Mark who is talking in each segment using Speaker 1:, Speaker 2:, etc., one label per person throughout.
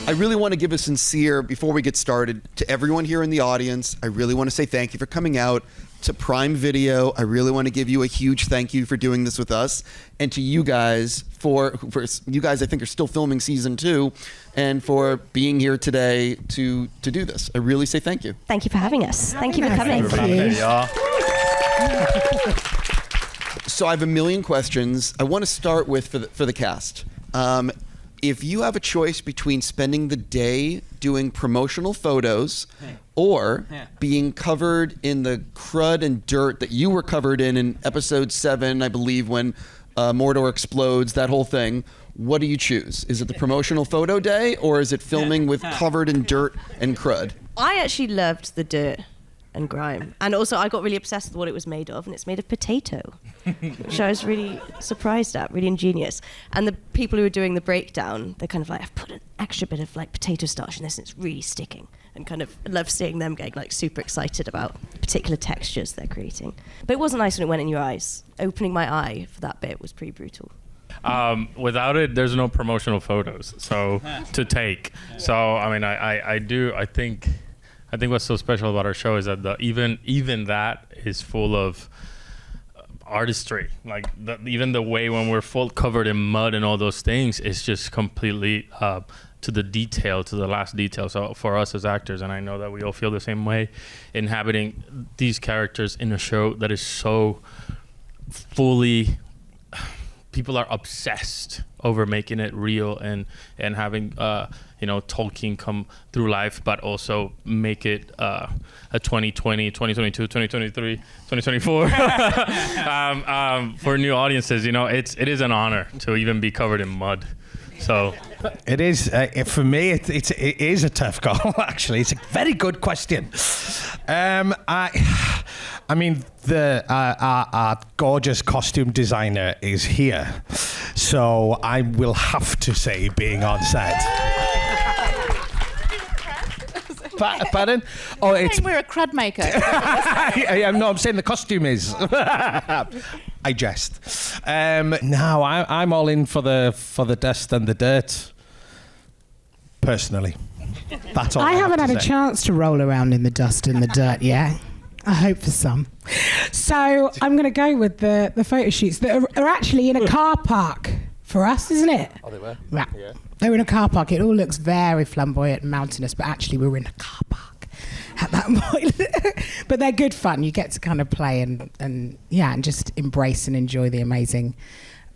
Speaker 1: I really want to give a sincere, before we get started, to everyone here in the audience. I really want to say thank you for coming out. To Prime Video, I really want to give you a huge thank you for doing this with us, and to you guys for you guys I think are still filming season 2, and for being here today to do this. I really say thank you.
Speaker 2: Thank you for having us. Thank you for coming.
Speaker 3: Thank you.
Speaker 1: So I have a million questions. I want to start with for the cast. If you have a choice between spending the day doing promotional photos or being covered in the crud and dirt that you were covered in episode 7, I believe, when Mordor explodes, that whole thing, what do you choose? Is it the promotional photo day, or is it filming with covered in dirt and crud?
Speaker 2: I actually loved the dirt and grime. And also I got really obsessed with what it was made of, and it's made of potato, which I was really surprised at, really ingenious. And the people who were doing the breakdown, they're kind of like, I've put an extra bit of like potato starch in this and it's really sticking. And kind of love seeing them getting like super excited about particular textures they're creating. But it wasn't nice when it went in your eyes. Opening my eye for that bit was pretty brutal.
Speaker 3: Without it, there's no promotional photos to take. So I mean, I think what's so special about our show is that even that is full of artistry. Like even the way when we're full covered in mud and all those things is just completely to the detail, to the last detail. So for us as actors, and I know that we all feel the same way, inhabiting these characters in a show that is so fully, people are obsessed over making it real and having Tolkien come through life, but also make it a 2020, 2022, 2023, 2024 for new audiences. It is an honor to even be covered in mud. So
Speaker 4: it is for me. It is a tough call. Actually, it's a very good question. I mean, our gorgeous costume designer is here, so I will have to say being on set. Pardon? Oh,
Speaker 5: it's we're a crud maker.
Speaker 4: No, I'm saying the costume is. I jest. No, I'm all in for the dust and the dirt. Personally, that's all.
Speaker 5: I haven't had a chance to roll around in the dust and the dirt yet. I hope for some. So I'm going to go with the photo shoots that are actually in a car park for us, isn't it?
Speaker 4: Oh, they were?
Speaker 5: Yeah. They were in a car park. It all looks very flamboyant and mountainous, but actually we were in a car park at that point. But they're good fun. You get to kind of play and just embrace and enjoy the amazing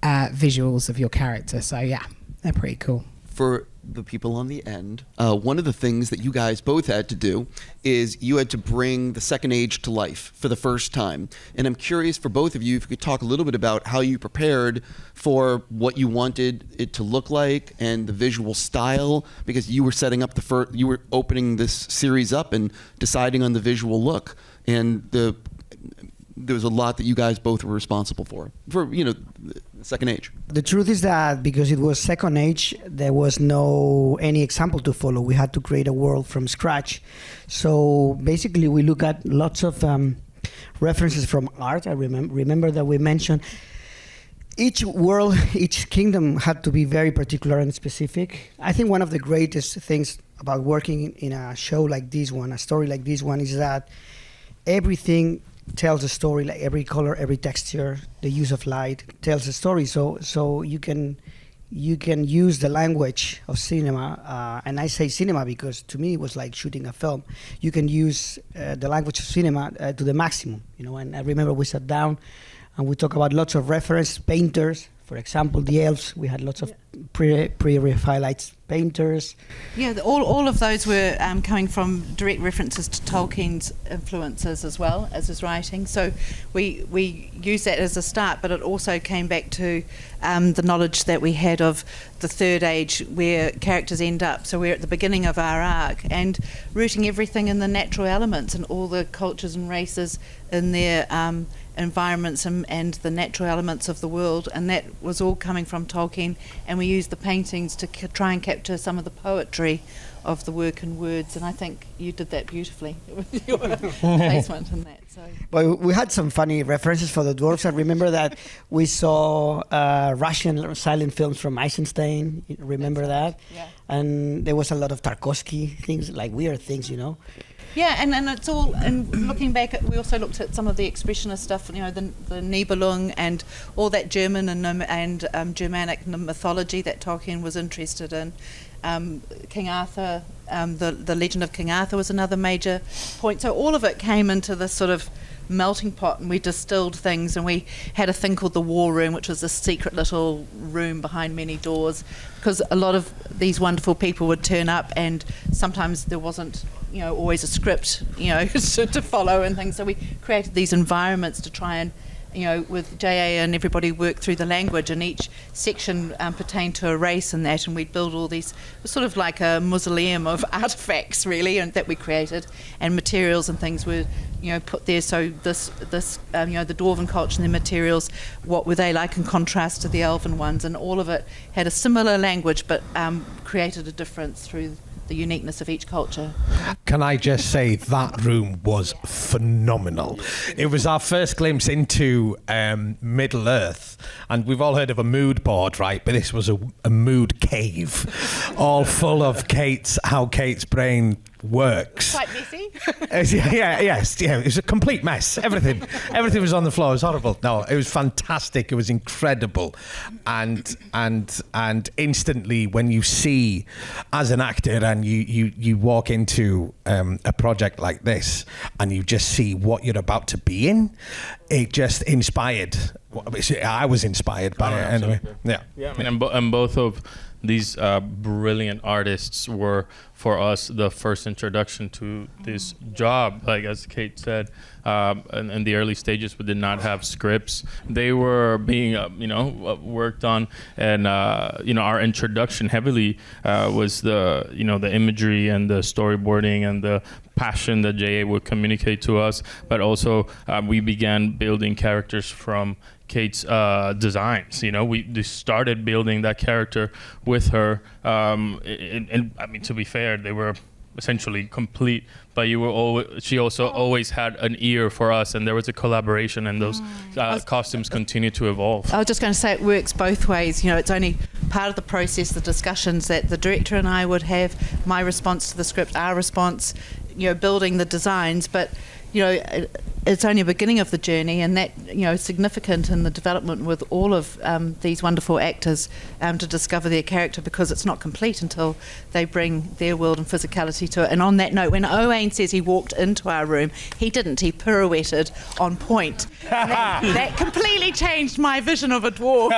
Speaker 5: visuals of your character. So yeah, they're pretty cool.
Speaker 1: For the people on the end, one of the things that you guys both had to do is you had to bring the Second Age to life for the first time. And I'm curious for both of you if you could talk a little bit about how you prepared for what you wanted it to look like and the visual style, because you were setting up you were opening this series up and deciding on the visual look, and there was a lot that you guys both were responsible for the Second Age.
Speaker 6: The truth is that because it was Second Age, there was no any example to follow. We had to create a world from scratch. So basically, we look at lots of references from art. I remember that we mentioned each world, each kingdom had to be very particular and specific. I think one of the greatest things about working in a show like this one, a story like this one, is that everything tells a story. Like every color, every texture, the use of light tells a story. So you can use the language of cinema, and I say cinema because to me it was like shooting a film. You can use the language of cinema to the maximum, And I remember we sat down and we talked about lots of reference painters. For example, the elves, we had lots of pre-Raphaelite painters.
Speaker 7: Yeah, all of those were coming from direct references to Tolkien's influences as well as his writing. So we used that as a start, but it also came back to the knowledge that we had of the Third Age, where characters end up. So we're at the beginning of our arc and rooting everything in the natural elements and all the cultures and races in their environments and the natural elements of the world, and that was all coming from Tolkien, and we used the paintings to try and capture some of the poetry of the work and words, and I think you did that beautifully with your placement in that. So.
Speaker 6: But we had some funny references for the dwarves. I remember that we saw Russian silent films from Eisenstein. Remember that?
Speaker 7: Yeah.
Speaker 6: And there was a lot of Tarkovsky things, like weird things, you know.
Speaker 7: Yeah, and it's all. And looking back, we also looked at some of the expressionist stuff. You know, the Nibelung and all that German and Germanic mythology that Tolkien was interested in. King Arthur, the legend of King Arthur was another major point. So all of it came into this sort of melting pot, and we distilled things, and we had a thing called the War Room, which was this secret little room behind many doors, because a lot of these wonderful people would turn up, and sometimes there wasn't, you know, always a script, you know, to follow and things. So we created these environments to try and, you know, with J.A. and everybody worked through the language, and each section pertained to a race and that, and we'd build all these, it was sort of like a mausoleum of artifacts really, and that we created, and materials and things were, you know, put there. So this you know, the Dwarven culture and the materials, what were they like in contrast to the Elven ones, and all of it had a similar language, but created a difference through the uniqueness of each culture.
Speaker 4: Can I just say that room was phenomenal? It was our first glimpse into Middle Earth, and we've all heard of a mood board, right? But this was a mood cave, all full of how Kate's brain works.
Speaker 7: Quite messy.
Speaker 4: It was a complete mess. Everything was on the floor. It was horrible. No, it was fantastic. It was incredible, and instantly when you see, as an actor, and you walk into a project like this, and you just see what you're about to be in, it just inspired. I was inspired by it anyway. Yeah.
Speaker 3: I mean, and both of these brilliant artists were, for us, the first introduction to this job. Like, as Kate said, in the early stages, we did not have scripts. They were being, worked on, and our introduction heavily was the imagery and the storyboarding and the passion that J.A. would communicate to us. But also, we began building characters from Kate's designs. We started building that character with her, and I mean, to be fair, they were essentially complete, but she also always had an ear for us, and there was a collaboration, and those costumes continue to evolve.
Speaker 7: I was just going to say, it works both ways. It's only part of the process, the discussions that the director and I would have, my response to the script, our response, building the designs, but it's only a beginning of the journey, and that is significant in the development with all of these wonderful actors to discover their character, because it's not complete until they bring their world and physicality to it. And on that note, when Owain says he walked into our room, he didn't. He pirouetted on point. That completely changed my vision of a dwarf.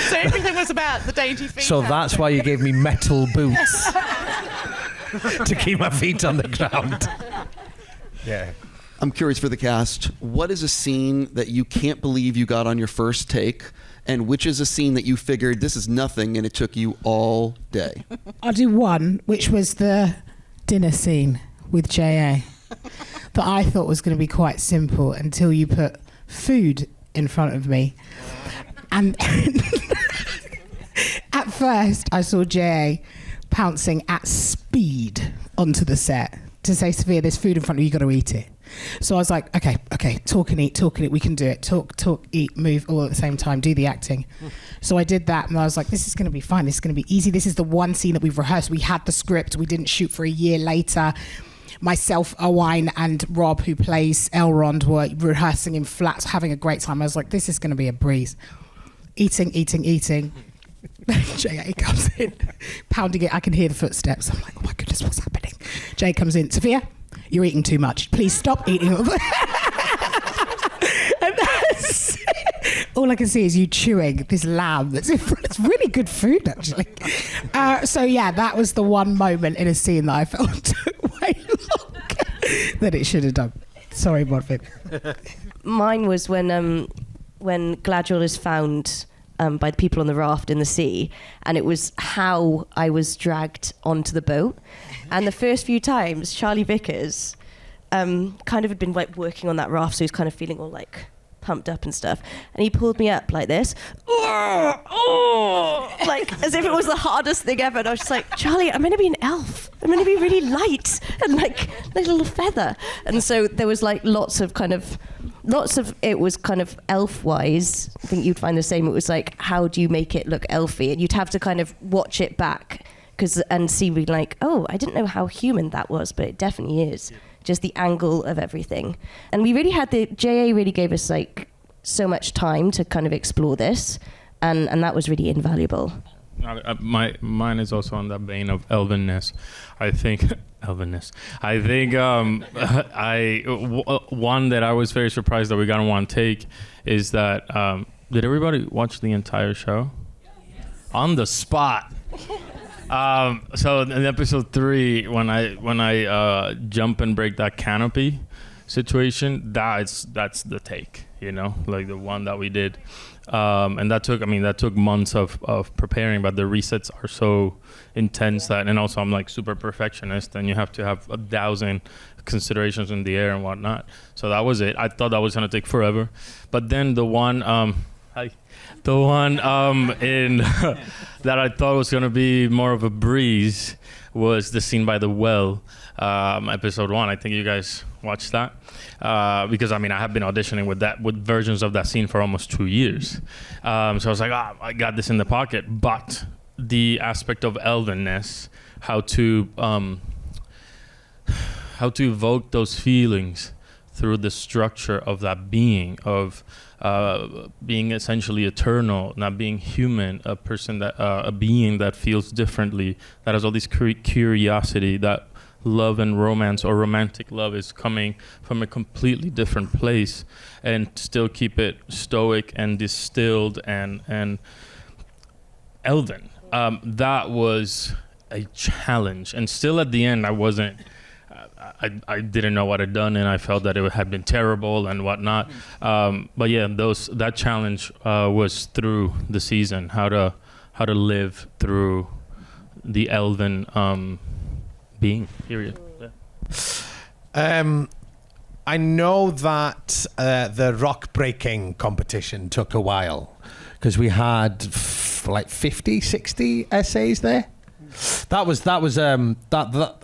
Speaker 7: So everything was about the dainty feet.
Speaker 4: So that's why you gave me metal boots to keep my feet on the ground. Yeah.
Speaker 1: I'm curious for the cast, what is a scene that you can't believe you got on your first take, and which is a scene that you figured this is nothing and it took you all day?
Speaker 5: I'll do one, which was the dinner scene with J.A. that I thought was going to be quite simple until you put food in front of me. And at first I saw J.A. pouncing at speed onto the set to say, Sophia, there's food in front of you, you got to eat it. So I was like, okay, talk and eat, we can do it. Talk, eat, move all at the same time, do the acting. So I did that, and I was like, this is going to be fine, this is going to be easy. This is the one scene that we've rehearsed. We had the script, we didn't shoot for a year later. Myself, Owain, and Rob, who plays Elrond, were rehearsing in flats, having a great time. I was like, this is going to be a breeze. Eating. J.A. comes in, pounding it. I can hear the footsteps. I'm like, oh my goodness, what's happening? J.A. comes in. Sophia, you're eating too much. Please stop eating. And that's all I can see is you chewing this lamb that's in front. It's really good food, actually. So yeah, that was the one moment in a scene that I felt took way longer than it should have done. Sorry, Morfydd.
Speaker 2: Mine was when Galadriel is found by the people on the raft in the sea, and it was how I was dragged onto the boat. And the first few times, Charlie Vickers kind of had been like working on that raft, so he was kind of feeling all like pumped up and stuff, and he pulled me up like this, like like, as if it was the hardest thing ever. And I was just like, Charlie, I'm meant to be an elf. I'm meant to be really light and like a little feather. And so there was like lots of it was kind of elf-wise. I think you'd find the same. It was like, how do you make it look elfy? And you'd have to kind of watch it back and see, like, oh, I didn't know how human that was, but it definitely is. Just the angle of everything. And we really had JA really gave us like so much time to kind of explore this, and that was really invaluable.
Speaker 3: Mine is also on that vein of elvenness. I think one that I was very surprised that we got in one take is that did everybody watch the entire show? Yes. On the spot. So in episode 3, when I jump and break that canopy situation, that's the take, like the one that we did, and that took months of preparing, but the resets are so intense and also I'm like super perfectionist, and you have to have 1,000 considerations in the air and whatnot. So that was it. I thought that was gonna take forever, but then the one in that I thought was going to be more of a breeze was the scene by the well, episode 1. I think you guys watched that, because I have been auditioning with versions of that scene for almost 2 years. So I was like, I got this in the pocket. But the aspect of elvenness, how to evoke those feelings through the structure of that being, of being essentially eternal, not being human, a being that feels differently, that has all this curiosity, that love and romance or romantic love is coming from a completely different place, and still keep it stoic and distilled and elven. That was a challenge, and still at the end I didn't know what I'd done, and I felt that it had been terrible and whatnot. But yeah, that challenge was through the season, how to live through the elven being. Period. Yeah.
Speaker 4: I know that the rock breaking competition took a while because we had like 50, 60 essays there. That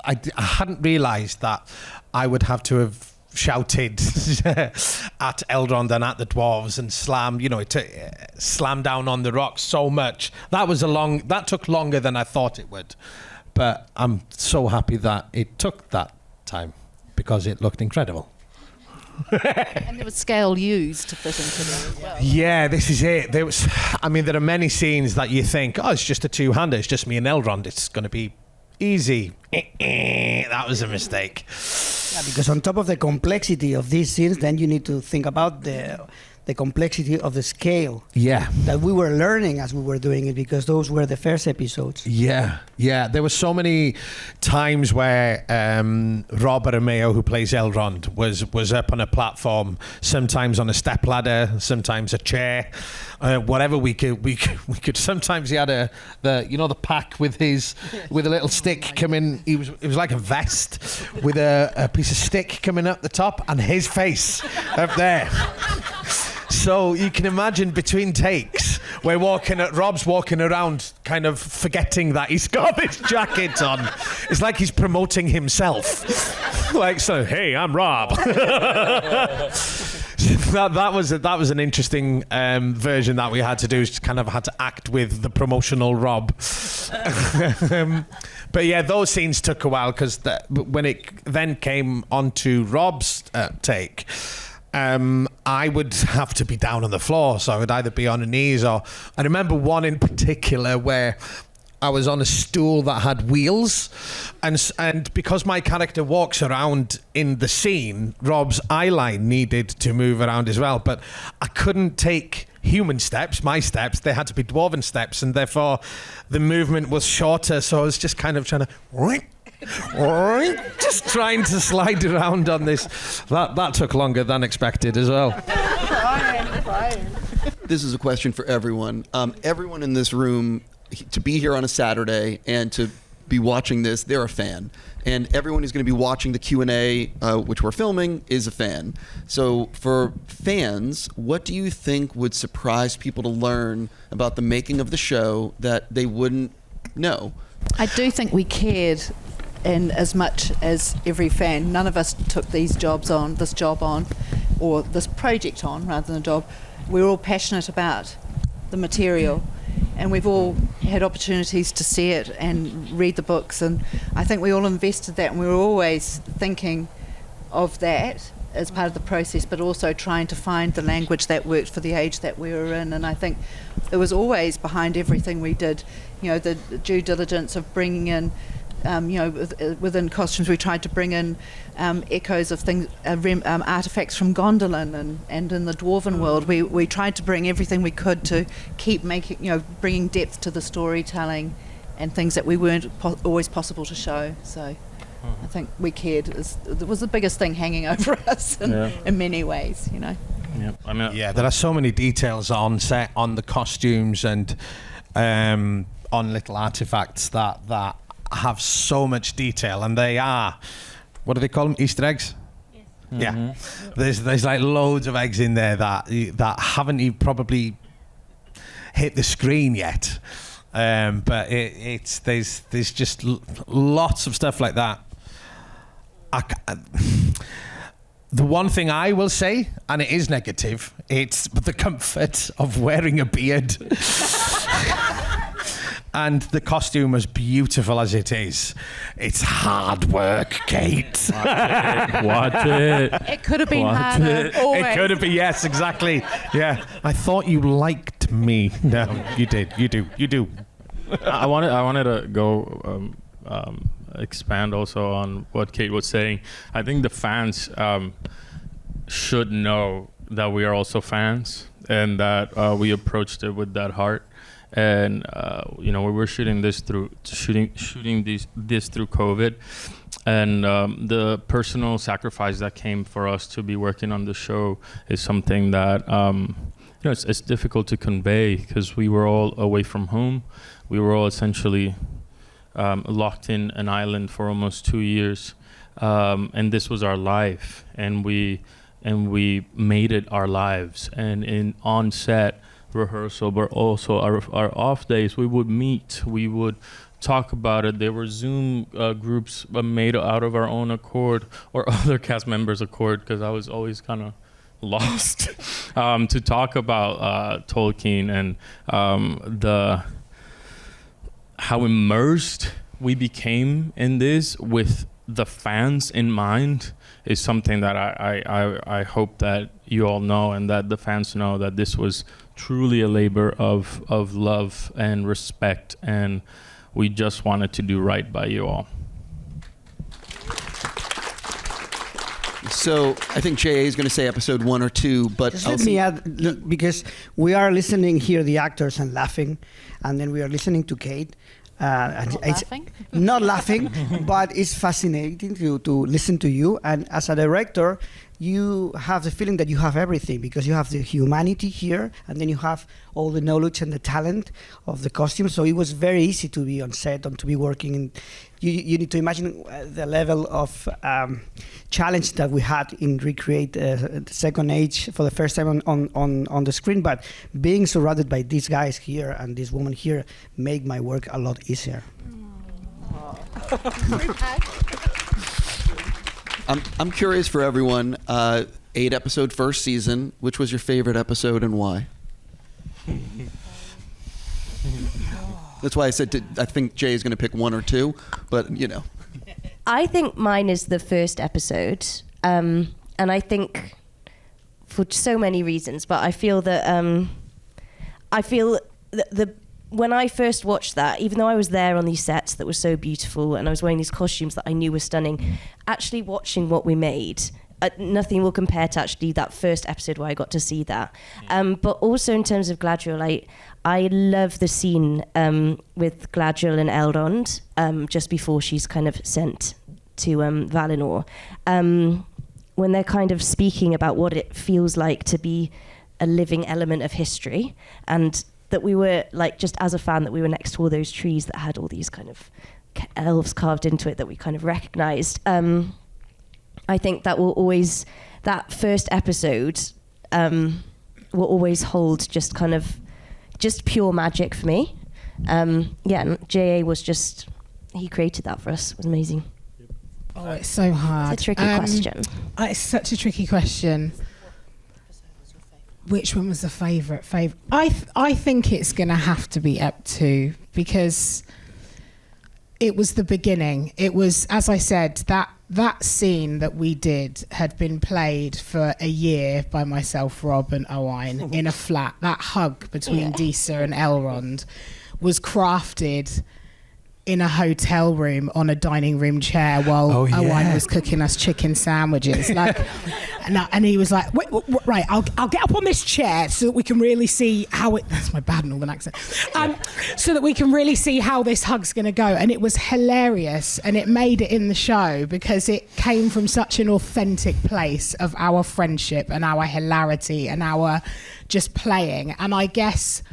Speaker 4: I hadn't realised that I would have to have shouted at Elrond and at the dwarves and slam down on the rocks so much. That took longer than I thought it would, but I'm so happy that it took that time because it looked incredible.
Speaker 7: And there was scale used to fit into that as well.
Speaker 4: Yeah, this is it. There are many scenes that you think, it's just a two-hander, it's just me and Elrond, it's going to be easy. That was a mistake.
Speaker 6: Yeah, because on top of the complexity of these scenes, then you need to think about the complexity of the scale.
Speaker 4: Yeah.
Speaker 6: That we were learning as we were doing it, because those were the first episodes.
Speaker 4: Yeah. There were so many times where Rob Aramayo, who plays Elrond, was up on a platform, sometimes on a stepladder, sometimes a chair, whatever we could. Sometimes he had the pack with a little stick coming. It was like a vest with a piece of stick coming up the top and his face up there. So you can imagine between takes, Rob's walking around kind of forgetting that he's got this jacket on. It's like he's promoting himself. Like, so, hey, I'm Rob. That was an interesting version that we had to do. Kind of had to act with the promotional Rob. But yeah, those scenes took a while because when it then came onto Rob's take, I would have to be down on the floor, so I would either be on the knees or... I remember one in particular where I was on a stool that had wheels, and because my character walks around in the scene, Rob's eyeline needed to move around as well, but I couldn't take human steps, my steps, they had to be dwarven steps, and therefore the movement was shorter, so I was just kind of trying to... just trying to slide around on this. That took longer than expected as well.
Speaker 6: Fine.
Speaker 1: This is a question for everyone. Everyone in this room, to be here on a Saturday and to be watching this, they're a fan. And everyone who's going to be watching the Q&A, which we're filming, is a fan. So for fans, what do you think would surprise people to learn about the making of the show that they wouldn't know?
Speaker 7: I do think we cared, and as much as every fan, none of us took this job on, or this project on rather than a job. We're all passionate about the material, and we've all had opportunities to see it and read the books, and I think we all invested that, and we were always thinking of that as part of the process, but also trying to find the language that worked for the age that we were in. And I think it was always behind everything we did, the due diligence of bringing in, within costumes we tried to bring in echoes of things, artifacts from Gondolin and in the Dwarven world. We tried to bring everything we could to keep making, bringing depth to the storytelling and things that we weren't always possible to show. So I think we cared. It was the biggest thing hanging over us in many ways, Yeah,
Speaker 3: I mean,
Speaker 4: there are so many details on set, on the costumes, and on little artifacts that have so much detail, and they are, what do they call them? Easter eggs? Yes. Mm-hmm. Yeah. There's like loads of eggs in there that haven't even probably hit the screen yet. But there's just lots of stuff like that. The one thing I will say, and it is negative, it's the comfort of wearing a beard. And the costume, as beautiful as it is, it's hard work, Kate.
Speaker 3: Watch it.
Speaker 7: It could have been harder.
Speaker 4: It could have been, yes, exactly. Yeah. I thought you liked me. No, you did. You do.
Speaker 3: I wanted to go expand also on what Kate was saying. I think the fans should know that we are also fans, and that we approached it with that heart. And we were shooting this through COVID, and the personal sacrifice that came for us to be working on the show is something that it's difficult to convey, because we were all away from home. We were all essentially locked in an island for almost 2 years, and this was our life, and we made it our lives. And on set, rehearsal, but also our off days, we would meet, we would talk about it. There were Zoom groups made out of our own accord, or other cast members' accord, because I was always kind of lost, to talk about Tolkien, and how immersed we became in this with the fans in mind is something that I hope that you all know, and that the fans know, that this was truly a labor of love and respect, and we just wanted to do right by you all.
Speaker 1: So I think J.A. is going to say episode 1 or 2, but
Speaker 6: just let me add, because we are listening here, the actors, and laughing, and then we are listening to Kate. Not laughing, but it's fascinating to listen to you. And as a director, you have the feeling that you have everything, because you have the humanity here, and then you have all the knowledge and the talent of the costume. So it was very easy to be on set and to be working. And you need to imagine the level of challenge that we had in recreate the Second Age for the first time on the screen. But being surrounded by these guys here and this woman here made my work a lot easier.
Speaker 1: I'm curious for everyone, 8-episode first season, which was your favorite episode and why? That's why I said I think Jay is going to pick 1 or 2, but
Speaker 2: I think mine is the first episode, and I think for so many reasons, but I feel that when I first watched that, even though I was there on these sets that were so beautiful and I was wearing these costumes that I knew were stunning, actually watching what we made, nothing will compare to actually that first episode where I got to see that. But also in terms of Galadriel, I love the scene with Galadriel and Elrond just before she's kind of sent to Valinor, when they're kind of speaking about what it feels like to be a living element of history, and that we were like, just as a fan, that we were next to all those trees that had all these kind of elves carved into it that we kind of recognised. I think that that first episode will always hold just pure magic for me. And J.A. was he created that for us. It was amazing.
Speaker 5: Oh, it's so hard.
Speaker 2: It's a tricky question.
Speaker 5: It's such a tricky question. Which one was the favourite? I think it's going to have to be Ep 2 because it was the beginning. It was, as I said, that scene that we did had been played for a year by myself, Rob and Owain in a flat. That hug between Disa and Elrond was crafted in a hotel room on a dining room chair while Owain was cooking us chicken sandwiches. And he was like, wait, right, I'll get up on this chair so that we can really see how it... That's my bad northern accent. So that we can really see how this hug's going to go. And it was hilarious. And it made it in the show because it came from such an authentic place of our friendship and our hilarity and our just playing. And I guess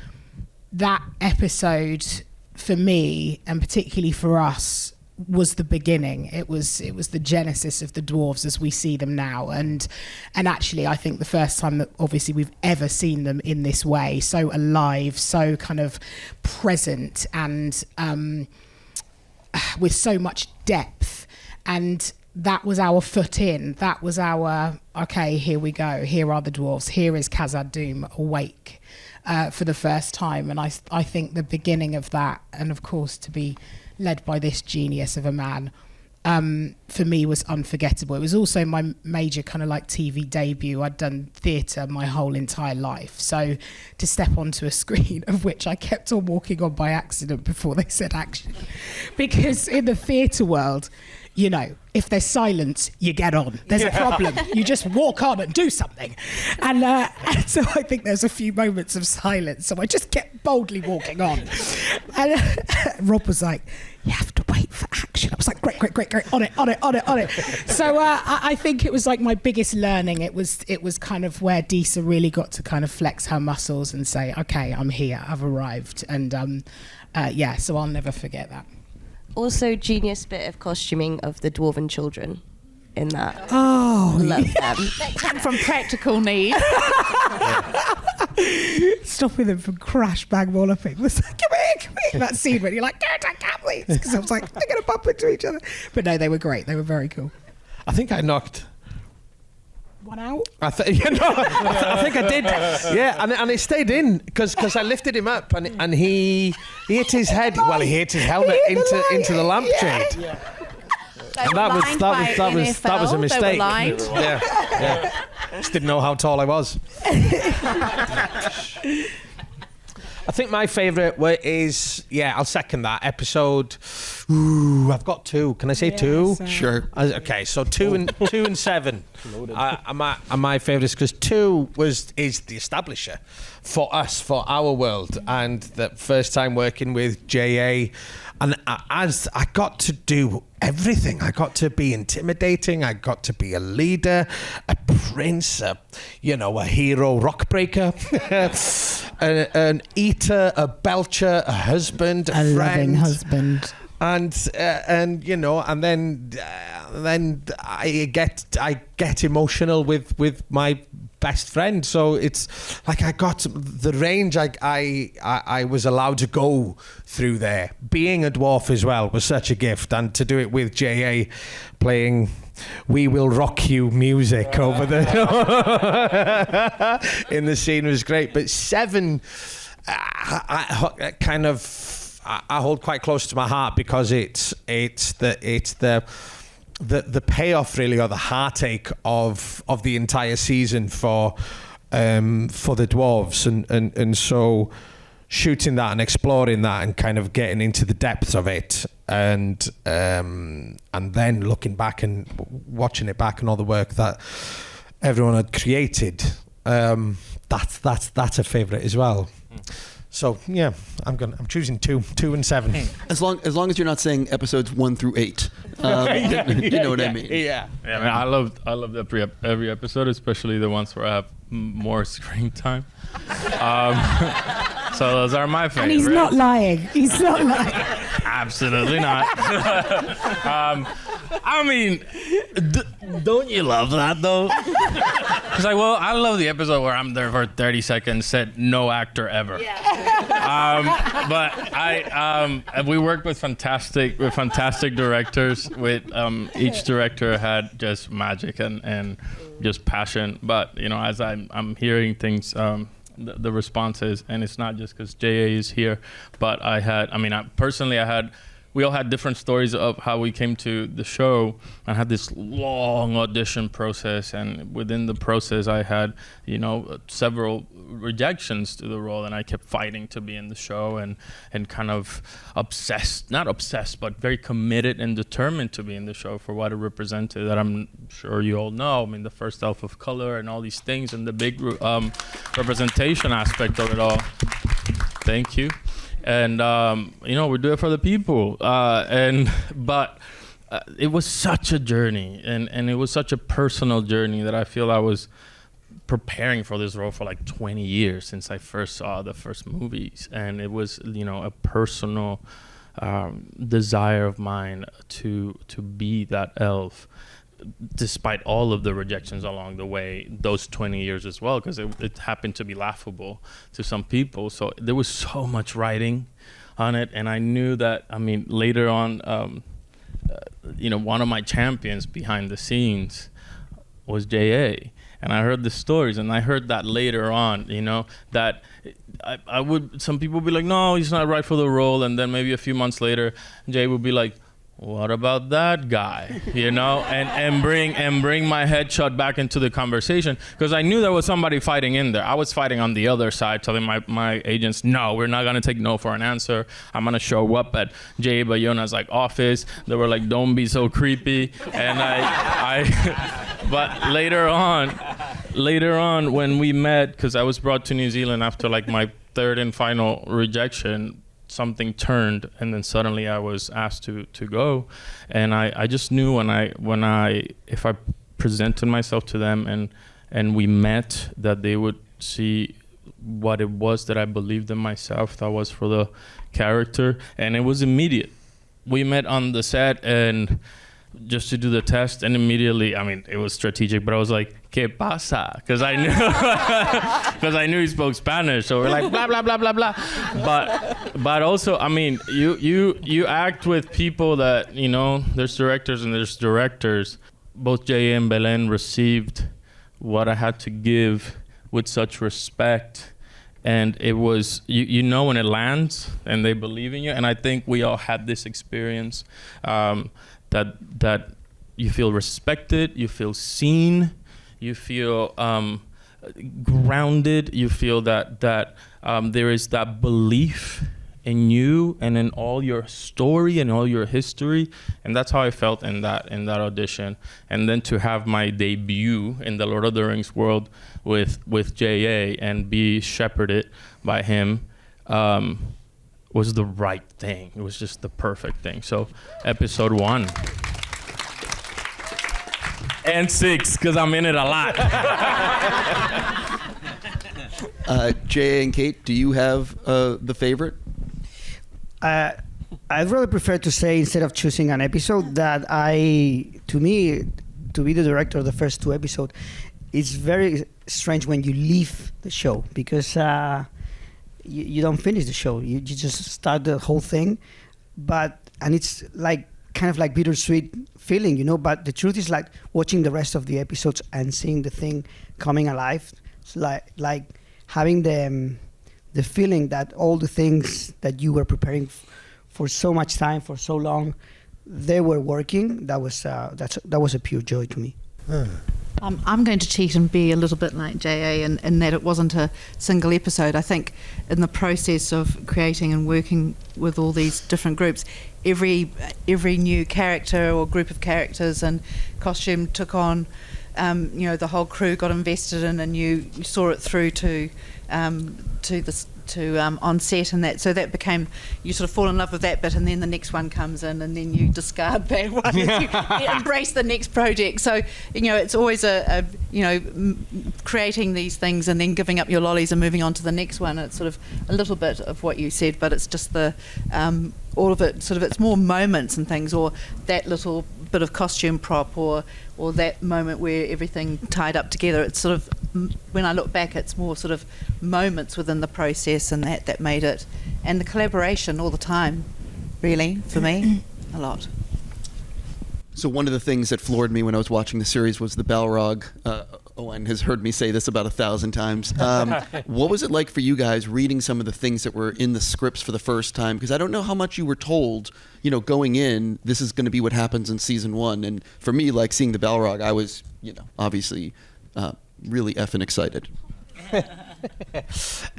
Speaker 5: that episode... for me, and particularly for us, was the beginning. It was the genesis of the dwarves as we see them now, and actually I think the first time that obviously we've ever seen them in this way, so alive, so kind of present, and with so much depth. And that was our foot in. That was our, okay, here we go. Here are the dwarves. Here is Khazad-dûm awake. For the first time, and I think the beginning of that, and of course to be led by this genius of a man, for me was unforgettable. It was also my major kind of like TV debut. I'd done theatre my whole entire life, so to step onto a screen of which I kept on walking on by accident before they said action, because in the theatre world, you know, if there's silence, you get on. There's a problem. You just walk on and do something. And so I think there's a few moments of silence. So I just kept boldly walking on. And Rob was like, you have to wait for action. I was like, great. On it. So I think it was like my biggest learning. It was kind of where Disa really got to kind of flex her muscles and say, okay, I'm here. I've arrived. And so I'll never forget that.
Speaker 2: Also, genius bit of costuming of the dwarven children in that.
Speaker 5: Oh,
Speaker 2: love them.
Speaker 7: That came from practical need.
Speaker 5: Stopping them from crash bang walloping was like, come here. That scene when you're like, don't I can't please, because I was like, they're going to bump into each other. But no, they were great. They were very cool.
Speaker 4: I think I knocked
Speaker 5: one out.
Speaker 4: I think I did. Yeah, and it stayed in because I lifted him up and he hit his head. Well, he hit his helmet into the lampshade.
Speaker 7: Yeah.
Speaker 4: And that was a mistake. Yeah. Just didn't know how tall I was. I think my favourite is, I'll second that episode. Ooh, I've got two. Can I say two?
Speaker 1: Sure.
Speaker 4: Okay, so 2 and 7 are my favourites because 2 is the establisher for us, for our world, and the first time working with J.A. And as I got to do everything, I got to be intimidating, I got to be a leader, a prince, a hero rock breaker, an eater, a belcher, a husband, a friend,
Speaker 5: loving husband.
Speaker 4: And then I get emotional with my best friend. So it's like I got the range I was allowed to go through there. Being a dwarf as well was such a gift, and to do it with J.A. playing "We Will Rock You" music over the in the scene was great. But 7, I hold quite close to my heart because it's the payoff really, or the heartache of the entire season for the dwarves, and so shooting that and exploring that and kind of getting into the depths of it, and then looking back and watching it back and all the work that everyone had created, that's a favourite as well. So I'm choosing 2 and 7.
Speaker 1: As long as you're not saying episodes 1 through 8, you know what I mean.
Speaker 3: I mean, I loved every episode, especially the ones where I have more screen time. So those are my favorites.
Speaker 5: And he's not lying. He's not lying.
Speaker 3: Absolutely not. I mean, don't you love that though? Because I love the episode where I'm there for 30 seconds, said no actor ever. Yeah. But we worked with fantastic directors. With each director had just magic and just passion. But as I'm hearing things. The responses, and it's not just because J.A. is here, but we all had different stories of how we came to the show. I had this long audition process, and within the process I had, several rejections to the role, and I kept fighting to be in the show and kind of not obsessed, but very committed and determined to be in the show for what it represented, that I'm sure you all know. I mean, the first elf of color and all these things, and the big representation aspect of it all. Thank you. And we do it for the people, but it was such a journey, and it was such a personal journey that I feel I was preparing for this role for like 20 years since I first saw the first movies, and it was a personal desire of mine to be that elf, despite all of the rejections along the way, those 20 years as well, because it happened to be laughable to some people. So there was so much writing on it, and I knew that, later on, one of my champions behind the scenes was J.A., and I heard the stories, and I heard that later on, that some people would be like, no, he's not right for the role, and then maybe a few months later, Jay would be like, what about that guy? And bring my headshot back into the conversation, because I knew there was somebody fighting in there. I was fighting on the other side, telling my agents, no, we're not gonna take no for an answer. I'm gonna show up at J. Bayona's office. They were like, don't be so creepy. And but later on when we met, because I was brought to New Zealand after my third and final rejection, something turned, and then suddenly I was asked to go, and I just knew if I presented myself to them and we met, that they would see what it was that I believed in myself, that was for the character, and it was immediate. We met on the set and just to do the test, and immediately, it was strategic, but I was like, ¿Qué pasa? Because I knew he spoke Spanish, so we're like blah blah blah blah blah. But also, you act with people that there's directors and there's directors. Both J.A. and Belen received what I had to give with such respect, and it was when it lands and they believe in you. And I think we all had this experience. That you feel respected, you feel seen, you feel grounded, you feel that there is that belief in you and in all your story and all your history, and that's how I felt in that audition. And then to have my debut in the Lord of the Rings world with J.A. and be shepherded by him was the right thing. It was just the perfect thing. So episode 1 and 6, because I'm in it a lot.
Speaker 1: J.A. and Kate, do you have the favorite?
Speaker 6: I'd rather prefer to say, instead of choosing an episode, that to me, to be the director of the first 2 episodes, it's very strange when you leave the show, because you don't finish the show. You just start the whole thing, and it's kind of like bittersweet feeling, but the truth is, watching the rest of the episodes and seeing the thing coming alive, it's like having the feeling that all the things that you were preparing for so much time, for so long, they were working. That was a pure joy to me.
Speaker 7: I'm going to cheat and be a little bit like J.A. in that it wasn't a single episode. I think in the process of creating and working with all these different groups, every new character or group of characters and costume took on, the whole crew got invested in, and you saw it through to on set, and that, so that became, you sort of fall in love with that bit, and then the next one comes in, and then you discard that one as you embrace the next project. So it's always creating these things and then giving up your lollies and moving on to the next one. It's sort of a little bit of what you said, but it's just the all of it sort of, it's more moments and things, or that little bit of costume prop, or that moment where everything tied up together. It's sort of, when I look back, it's more sort of moments within the process, and that made it, and the collaboration all the time, really, for me, a lot.
Speaker 1: So one of the things that floored me when I was watching the series was the Balrog. Owain has heard me say this about 1,000 times. What was it like for you guys reading some of the things that were in the scripts for the first time? Because I don't know how much you were told, going in, this is going to be what happens in season 1. And for me, like seeing the Balrog, I was, obviously really effing excited.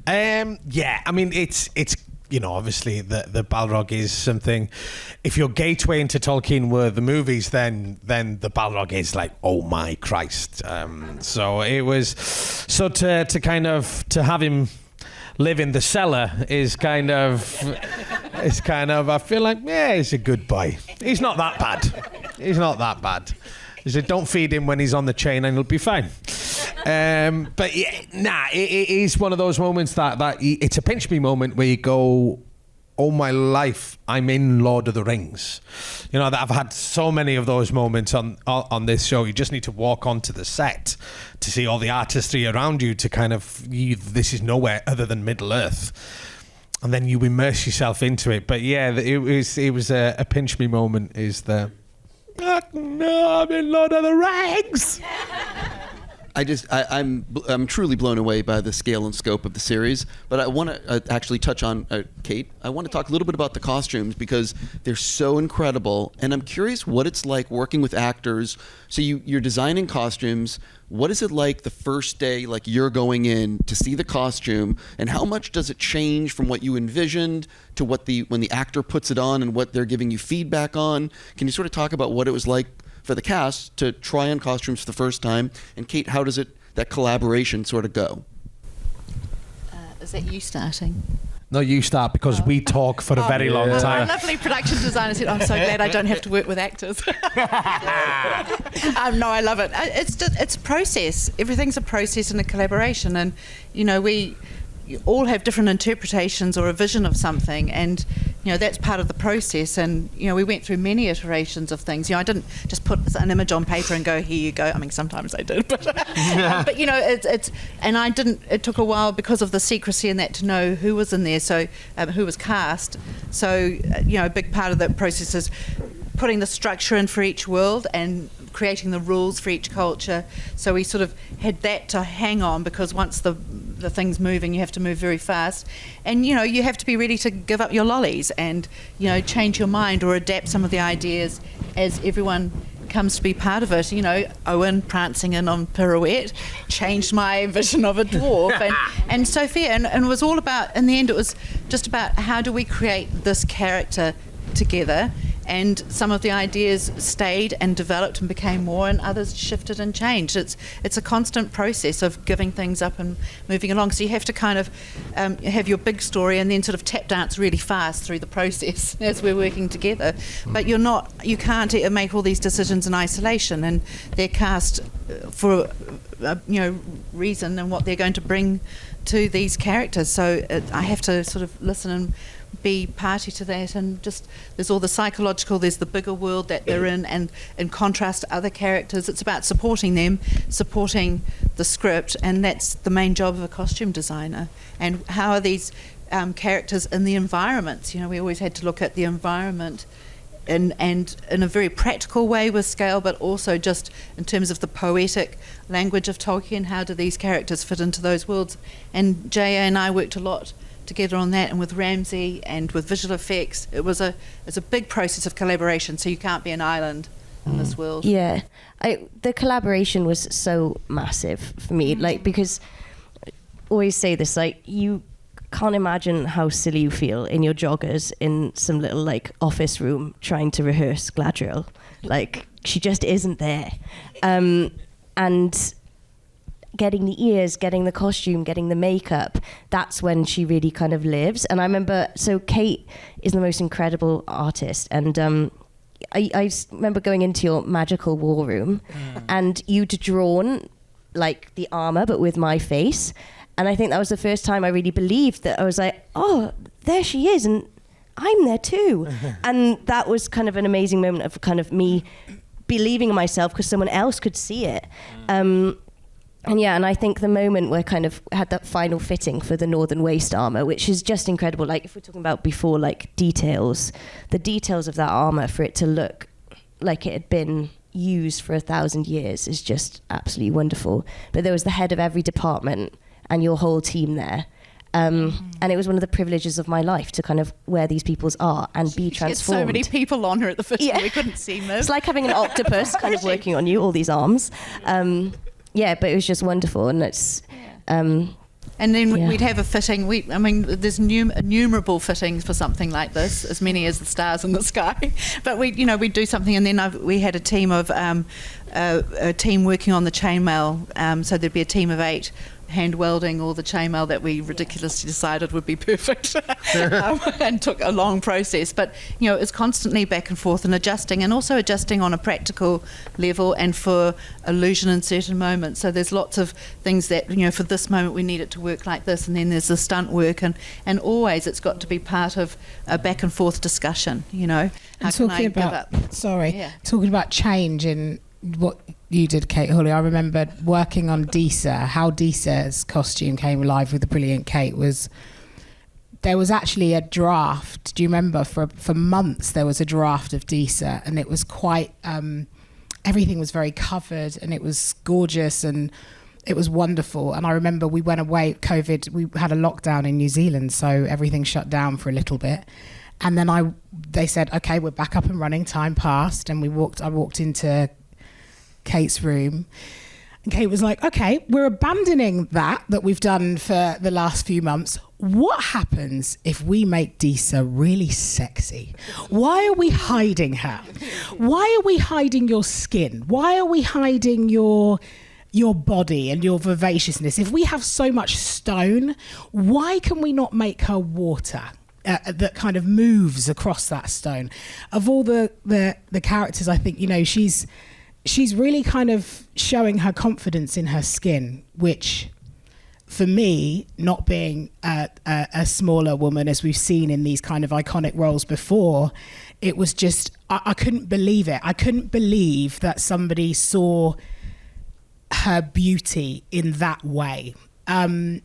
Speaker 4: Yeah, I mean, it's obviously the Balrog is something. If your gateway into Tolkien were the movies, then the Balrog is like, oh my Christ. So it was, so to have him live in the cellar is kind of, I feel like, yeah, he's a good boy. He's not that bad. He said, don't feed him when he's on the chain and he'll be fine. But yeah, it is one of those moments that it's a pinch me moment where you go, oh my life, I'm in Lord of the Rings. That I've had so many of those moments on this show. You just need to walk onto the set to see all the artistry around you to kind of, this is nowhere other than Middle Earth. And then you immerse yourself into it. But yeah, it was a pinch me moment is the, no, I'm in Lord of the Rings.
Speaker 1: I'm truly blown away by the scale and scope of the series. But I want to actually touch on Kate. I want to talk a little bit about the costumes because they're so incredible, and I'm curious what it's like working with actors. So you're designing costumes. What is it like the first day, like you're going in to see the costume, and how much does it change from what you envisioned to when the actor puts it on and what they're giving you feedback on? Can you sort of talk about what it was like for the cast to try on costumes for the first time? And Kate, how does that collaboration sort of go?
Speaker 7: Is that you starting?
Speaker 4: No, you start, because we talk for a very long time.
Speaker 7: My lovely production designer said, I'm so glad I don't have to work with actors. No, I love it. It's a process. Everything's a process and a collaboration. And, we all have different interpretations or a vision of something, and that's part of the process. And we went through many iterations of things. I didn't just put an image on paper and go, here you go. I mean, sometimes I did, but it's and I didn't. It took a while because of the secrecy and that to know who was in there, so who was cast. So a big part of that process is putting the structure in for each world and creating the rules for each culture. So we sort of had that to hang on, because once the thing's moving, you have to move very fast, and you have to be ready to give up your lollies and change your mind or adapt some of the ideas as everyone comes to be part of it. Owen prancing in on pirouette changed my vision of a dwarf, and Sophia, and it was all about, in the end, it was just about how do we create this character together. And some of the ideas stayed and developed and became more, and others shifted and changed. It's a constant process of giving things up and moving along. So you have to kind of have your big story and then sort of tap dance really fast through the process as we're working together. But you can't make all these decisions in isolation, and they're cast for reason and what they're going to bring to these characters. So I have to sort of listen and be party to that, and just there's all the psychological, there's the bigger world that they're in, and in contrast to other characters. It's about supporting them, supporting the script, and that's the main job of a costume designer. And how are these characters in the environments? We always had to look at the environment and in a very practical way with scale, but also just in terms of the poetic language of Tolkien. How do these characters fit into those worlds? And J.R.R. and I worked a lot together on that, and with Ramsay and with visual effects. It's a big process of collaboration, so you can't be an island in this world.
Speaker 2: Yeah, the collaboration was so massive for me, because I always say this, you can't imagine how silly you feel in your joggers in some little office room trying to rehearse Galadriel. She just isn't there. And getting the ears, getting the costume, getting the makeup, that's when she really kind of lives. And I remember, so Kate is the most incredible artist, and I remember going into your magical war room and you'd drawn like the armor but with my face, and I think that was the first time I really believed that. I was like, oh, there she is, and I'm there too. And that was kind of an amazing moment of kind of me believing in myself because someone else could see it. And I think the moment where kind of had that final fitting for the Northern Waste armor, which is just incredible. Like if we're talking about before, like details, the details of that armor for it to look like it had been used for 1,000 years is just absolutely wonderful. But there was the head of every department and your whole team there. And it was one of the privileges of my life to kind of wear these people's art and be transformed.
Speaker 7: She had so many people on her at the fitting, we couldn't see them.
Speaker 2: It's like having an octopus kind of working on you, all these arms. But it was just wonderful, and it's.
Speaker 7: And then we'd have a fitting. There's innumerable fittings for something like this, as many as the stars in the sky. But we'd do something, and then we had a team of a team working on the chainmail. So there'd be a team of 8. Hand welding all the chainmail that we ridiculously decided would be perfect, and took a long process. But it's constantly back and forth and adjusting, and also adjusting on a practical level and for illusion in certain moments. So there's lots of things that for this moment we need it to work like this, and then there's the stunt work, and always it's got to be part of a back and forth discussion.
Speaker 5: Talking about change in what you did, Kate Hawley. I remember working on Disa. How Disa's costume came alive with the brilliant Kate was there was actually a draft. Do you remember? For months there was a draft of Disa, and it was quite everything was very covered, and it was gorgeous, and it was wonderful. And I remember we went away, COVID, we had a lockdown in New Zealand, so everything shut down for a little bit. And then they said, okay, we're back up and running. Time passed, and I walked into Kate's room, and Kate was like, okay, we're abandoning that we've done for the last few months. What happens if we make Disa really sexy? Why are we hiding her? Why are we hiding your skin? Why are we hiding your body and your vivaciousness? If we have so much stone, why can we not make her water? That kind of moves across that stone. Of all the characters, I think she's really kind of showing her confidence in her skin, which for me, not being a smaller woman, as we've seen in these kind of iconic roles before, it was just, I couldn't believe it. I couldn't believe that somebody saw her beauty in that way. And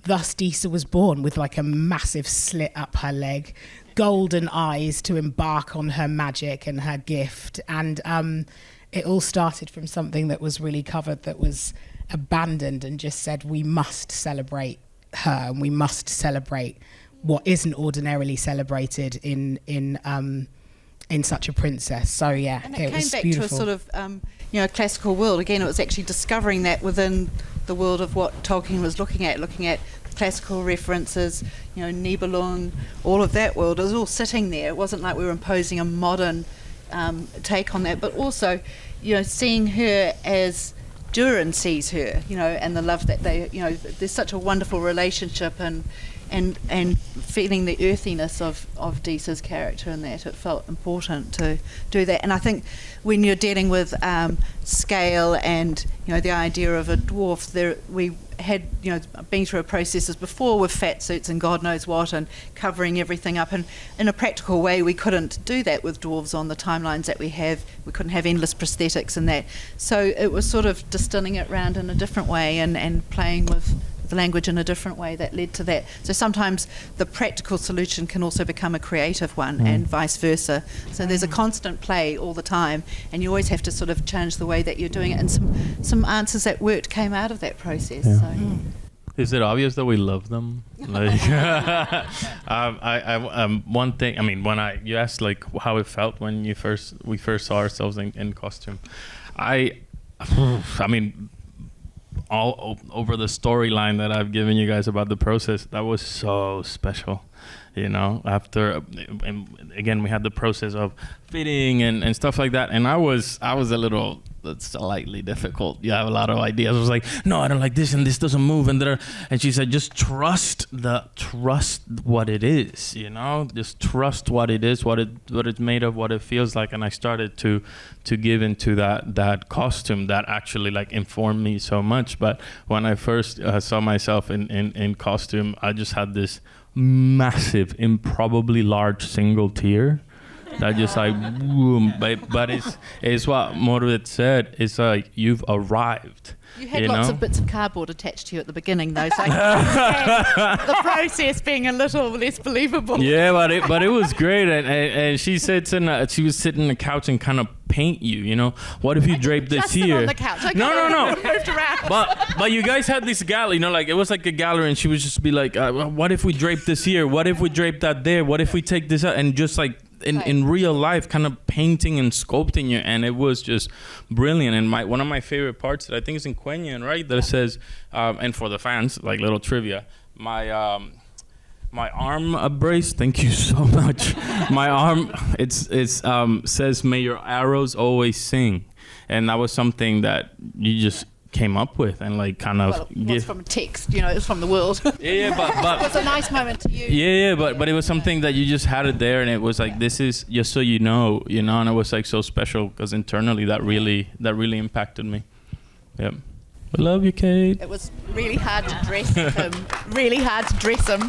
Speaker 5: thus Disa was born with like a massive slit up her leg, golden eyes to embark on her magic and her gift. And it all started from something that was really covered, that was abandoned, and just said, we must celebrate her, and we must celebrate what isn't ordinarily celebrated in such a princess. So yeah,
Speaker 7: and it
Speaker 5: was
Speaker 7: came back
Speaker 5: beautiful.
Speaker 7: to a sort of classical world. Again, it was actually discovering that within the world of what Tolkien was looking at classical references, Nibelung, all of that world. It was all sitting there. It wasn't like we were imposing a modern take on that, but also, seeing her as Durin sees her, and the love that they, there's such a wonderful relationship, and feeling the earthiness of Disa's character in that. It felt important to do that. And I think when you're dealing with scale and the idea of a dwarf, we had been through processes before with fat suits and God knows what, and covering everything up, and in a practical way we couldn't do that with dwarves on the timelines that we have. We couldn't have endless prosthetics and that, so it was sort of distilling it round in a different way and playing with the language in a different way that led to that. So sometimes the practical solution can also become a creative one, and vice versa. So there's a constant play all the time, and you always have to sort of change the way that you're doing it, and some answers that worked came out of that process.
Speaker 3: Yeah.
Speaker 7: So.
Speaker 3: Is it obvious that we love them? Like, one thing. I mean, you asked like how it felt when we first saw ourselves in costume. I mean, all over the storyline that I've given you guys about the process, that was so special. After, and again, we had the process of fitting and stuff like that, and I was a little that's slightly difficult. You have a lot of ideas. I was like, no, I don't like this, and this doesn't move, and she said, just trust what it is, you know, just trust what it is, what it's made of, what it feels like. And I started to give into that costume that actually like informed me so much. But when I first saw myself in costume, I just had this massive, improbably large single tear that just like boom. But it's what Morfydd said. It's like you've arrived.
Speaker 7: You had lots of bits of cardboard attached to you at the beginning, though, so the process being a little less believable.
Speaker 3: Yeah, but it was great, and she said she was sitting on the couch and kind of paint you. You know, what if you drape this here?
Speaker 7: On the couch. Okay,
Speaker 3: No.
Speaker 7: Moved around.
Speaker 3: But you guys had this gallery, you know, like it was like a gallery, and she would just be like, what if we drape this here? What if we drape that there? What if we take this out? And just like in real life, kind of painting and sculpting you, and it was just brilliant. And one of my favorite parts that I think is in Quenya, right, that says, and for the fans, like little trivia, my arm brace, thank you so much. My arm, it says, "May your arrows always sing," and that was something that you just came up with and like kind of
Speaker 7: it was from text, you know, it was from the world.
Speaker 3: Yeah, but
Speaker 7: it was a nice moment to use.
Speaker 3: Yeah, but it was something that you just had it there, and it was like, this is just so you know, and it was like so special because internally that really impacted me. Yep. I love you, Kate.
Speaker 7: It was really hard to dress him. Really hard to dress him.